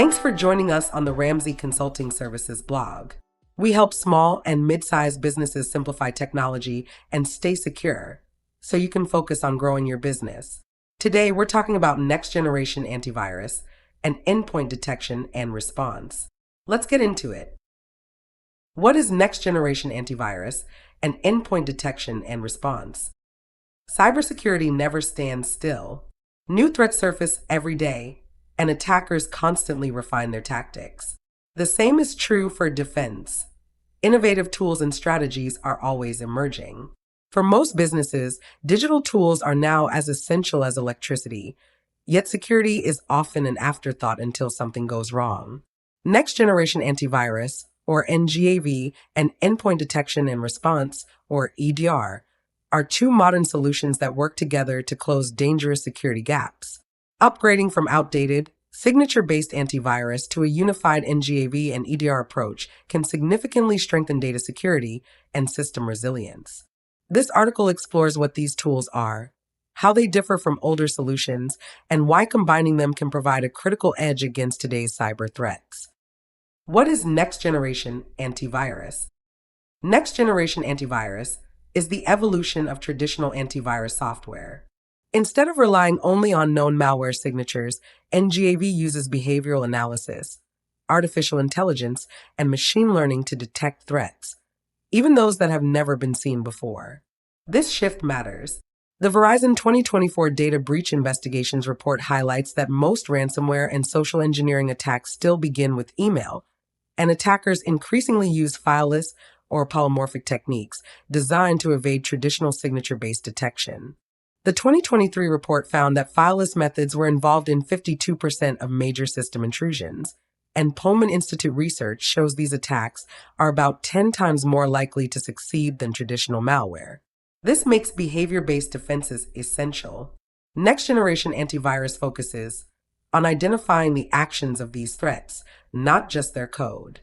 Thanks for joining us on the Ramsey Consulting Services blog. We help small and mid-sized businesses simplify technology and stay secure so you can focus on growing your business. Today, we're talking about next-generation antivirus and endpoint detection and response. Let's get into it. What is next-generation antivirus and endpoint detection and response? Cybersecurity never stands still. New threats surface every day, and attackers constantly refine their tactics. The same is true for defense. Innovative tools and strategies are always emerging. For most businesses, digital tools are now as essential as electricity, yet security is often an afterthought until something goes wrong. Next-generation antivirus, or NGAV, and endpoint detection and response, or EDR, are two modern solutions that work together to close dangerous security gaps. Upgrading from outdated, signature-based antivirus to a unified NGAV and EDR approach can significantly strengthen data security and system resilience. This article explores what these tools are, how they differ from older solutions, and why combining them can provide a critical edge against today's cyber threats. What is next-generation antivirus? Next-generation antivirus is the evolution of traditional antivirus software. Instead of relying only on known malware signatures, NGAV uses behavioral analysis, artificial intelligence, and machine learning to detect threats, even those that have never been seen before. This shift matters. The Verizon 2024 Data Breach Investigations report highlights that most ransomware and social engineering attacks still begin with email, and attackers increasingly use fileless or polymorphic techniques designed to evade traditional signature-based detection. The 2023 report found that fileless methods were involved in 52% of major system intrusions, and Pullman Institute research shows these attacks are about 10 times more likely to succeed than traditional malware. This makes behavior-based defenses essential. Next-generation antivirus focuses on identifying the actions of these threats, not just their code.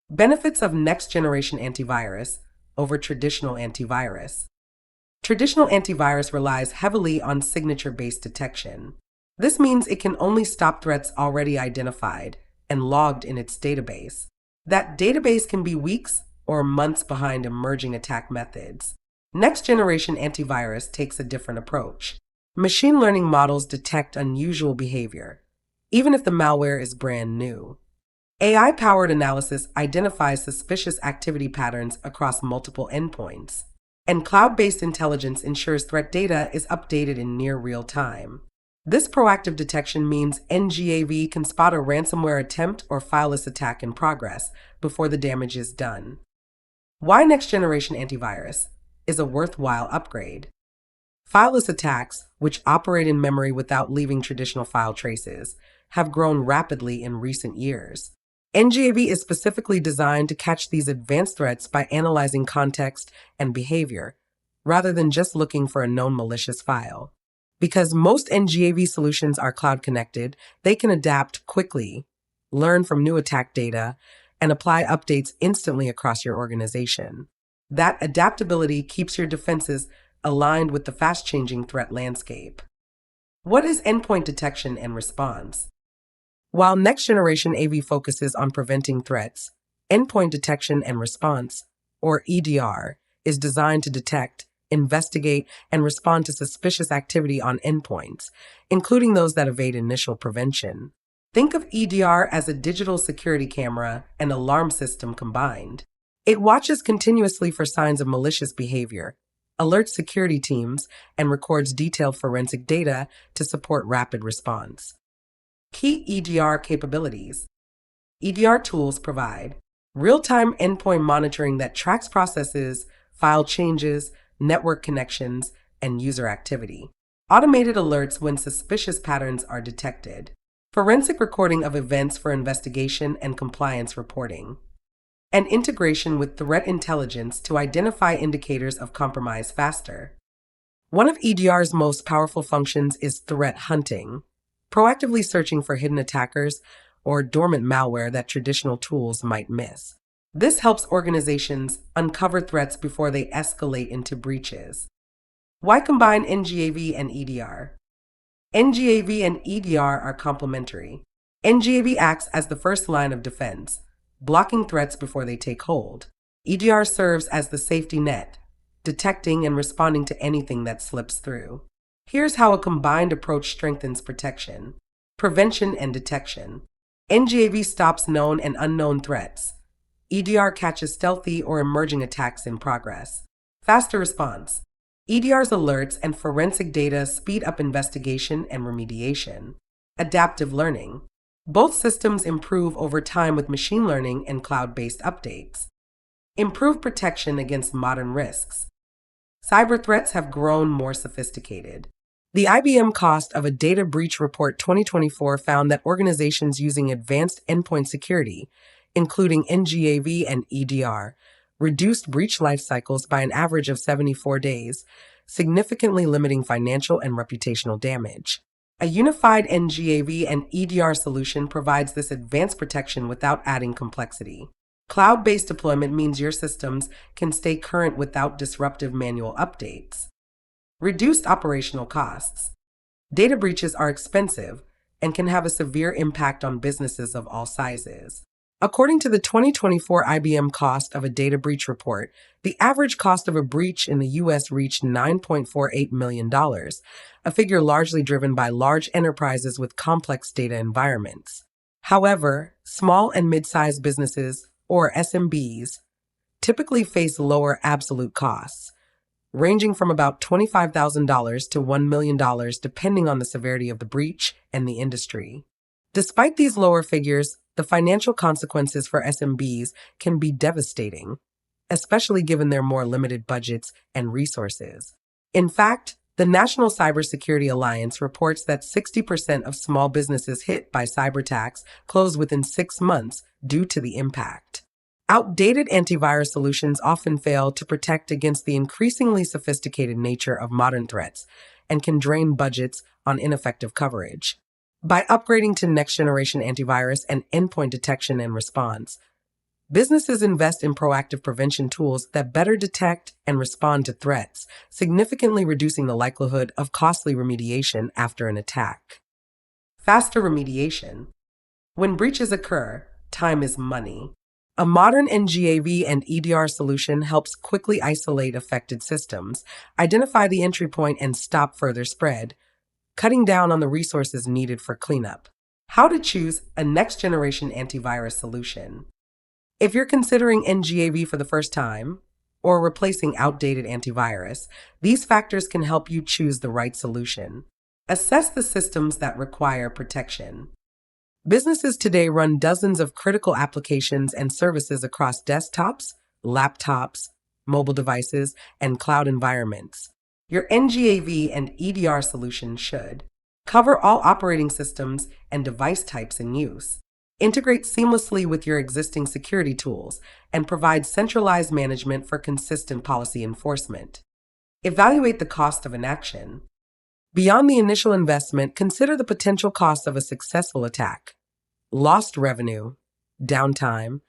Benefits of next-generation antivirus over traditional antivirus. Traditional antivirus relies heavily on signature-based detection. This means it can only stop threats already identified and logged in its database. That database can be weeks or months behind emerging attack methods. Next-generation antivirus takes a different approach. Machine learning models detect unusual behavior, even if the malware is brand new. AI-powered analysis identifies suspicious activity patterns across multiple endpoints. And cloud-based intelligence ensures threat data is updated in near real time. This proactive detection means NGAV can spot a ransomware attempt or fileless attack in progress before the damage is done. Why next-generation antivirus is a worthwhile upgrade? Fileless attacks, which operate in memory without leaving traditional file traces, have grown rapidly in recent years. NGAV is specifically designed to catch these advanced threats by analyzing context and behavior, rather than just looking for a known malicious file. Because most NGAV solutions are cloud-connected, they can adapt quickly, learn from new attack data, and apply updates instantly across your organization. That adaptability keeps your defenses aligned with the fast-changing threat landscape. What is endpoint detection and response? While next-generation AV focuses on preventing threats, endpoint detection and response, or EDR, is designed to detect, investigate, and respond to suspicious activity on endpoints, including those that evade initial prevention. Think of EDR as a digital security camera and alarm system combined. It watches continuously for signs of malicious behavior, alerts security teams, and records detailed forensic data to support rapid response. Key EDR capabilities. EDR tools provide real-time endpoint monitoring that tracks processes, file changes, network connections, and user activity. Automated alerts when suspicious patterns are detected. Forensic recording of events for investigation and compliance reporting. And integration with threat intelligence to identify indicators of compromise faster. One of EDR's most powerful functions is threat hunting, proactively searching for hidden attackers or dormant malware that traditional tools might miss. This helps organizations uncover threats before they escalate into breaches. Why combine NGAV and EDR? NGAV and EDR are complementary. NGAV acts as the first line of defense, blocking threats before they take hold. EDR serves as the safety net, detecting and responding to anything that slips through. Here's how a combined approach strengthens protection: prevention and detection. NGAV stops known and unknown threats. EDR catches stealthy or emerging attacks in progress. Faster response. EDR's alerts and forensic data speed up investigation and remediation. Adaptive learning. Both systems improve over time with machine learning and cloud-based updates. Improve protection against modern risks. Cyber threats have grown more sophisticated. The IBM Cost of a Data Breach Report 2024 found that organizations using advanced endpoint security, including NGAV and EDR, reduced breach life cycles by an average of 74 days, significantly limiting financial and reputational damage. A unified NGAV and EDR solution provides this advanced protection without adding complexity. Cloud-based deployment means your systems can stay current without disruptive manual updates. Reduced operational costs. Data breaches are expensive and can have a severe impact on businesses of all sizes. According to the 2024 IBM Cost of a Data Breach Report, the average cost of a breach in the U.S. reached $9.48 million, a figure largely driven by large enterprises with complex data environments. However, small and mid-sized businesses, or SMBs, typically face lower absolute costs, ranging from about $25,000 to $1 million depending on the severity of the breach and the industry. Despite these lower figures, the financial consequences for SMBs can be devastating, especially given their more limited budgets and resources. In fact, the National Cybersecurity Alliance reports that 60% of small businesses hit by cyber attacks close within 6 months due to the impact. Outdated antivirus solutions often fail to protect against the increasingly sophisticated nature of modern threats and can drain budgets on ineffective coverage. By upgrading to next-generation antivirus and endpoint detection and response, businesses invest in proactive prevention tools that better detect and respond to threats, significantly reducing the likelihood of costly remediation after an attack. Faster remediation. When breaches occur, time is money. A modern NGAV and EDR solution helps quickly isolate affected systems, identify the entry point, and stop further spread, cutting down on the resources needed for cleanup. How to choose a next-generation antivirus solution. If you're considering NGAV for the first time or replacing outdated antivirus, these factors can help you choose the right solution. Assess the systems that require protection. Businesses today run dozens of critical applications and services across desktops, laptops, mobile devices, and cloud environments. Your NGAV and EDR solution should cover all operating systems and device types in use, integrate seamlessly with your existing security tools, and provide centralized management for consistent policy enforcement. Evaluate the cost of an action. Beyond the initial investment, consider the potential costs of a successful attack: lost revenue, downtime,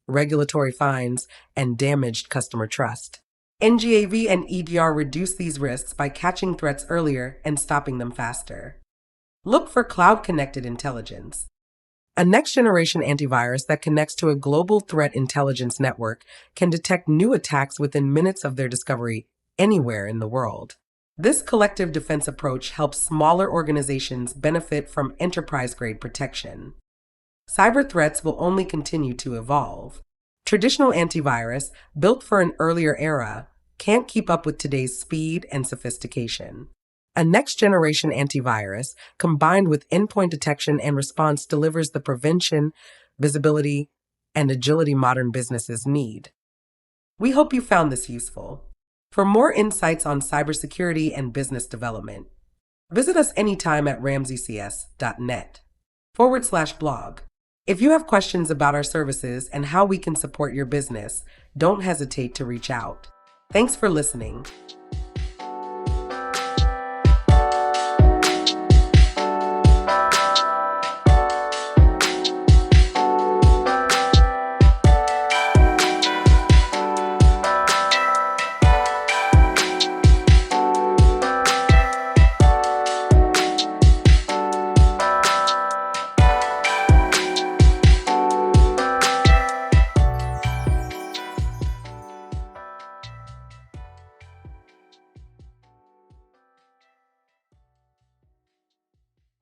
regulatory fines, and damaged customer trust. NGAV and EDR reduce these risks by catching threats earlier and stopping them faster. Look for cloud-connected intelligence. A next-generation antivirus that connects to a global threat intelligence network can detect new attacks within minutes of their discovery anywhere in the world. This collective defense approach helps smaller organizations benefit from enterprise-grade protection. Cyber threats will only continue to evolve. Traditional antivirus, built for an earlier era, can't keep up with today's speed and sophistication. A next-generation antivirus, combined with endpoint detection and response, delivers the prevention, visibility, and agility modern businesses need. We hope you found this useful. For more insights on cybersecurity and business development, visit us anytime at ramseycs.net/blog. If you have questions about our services and how we can support your business, don't hesitate to reach out. Thanks for listening.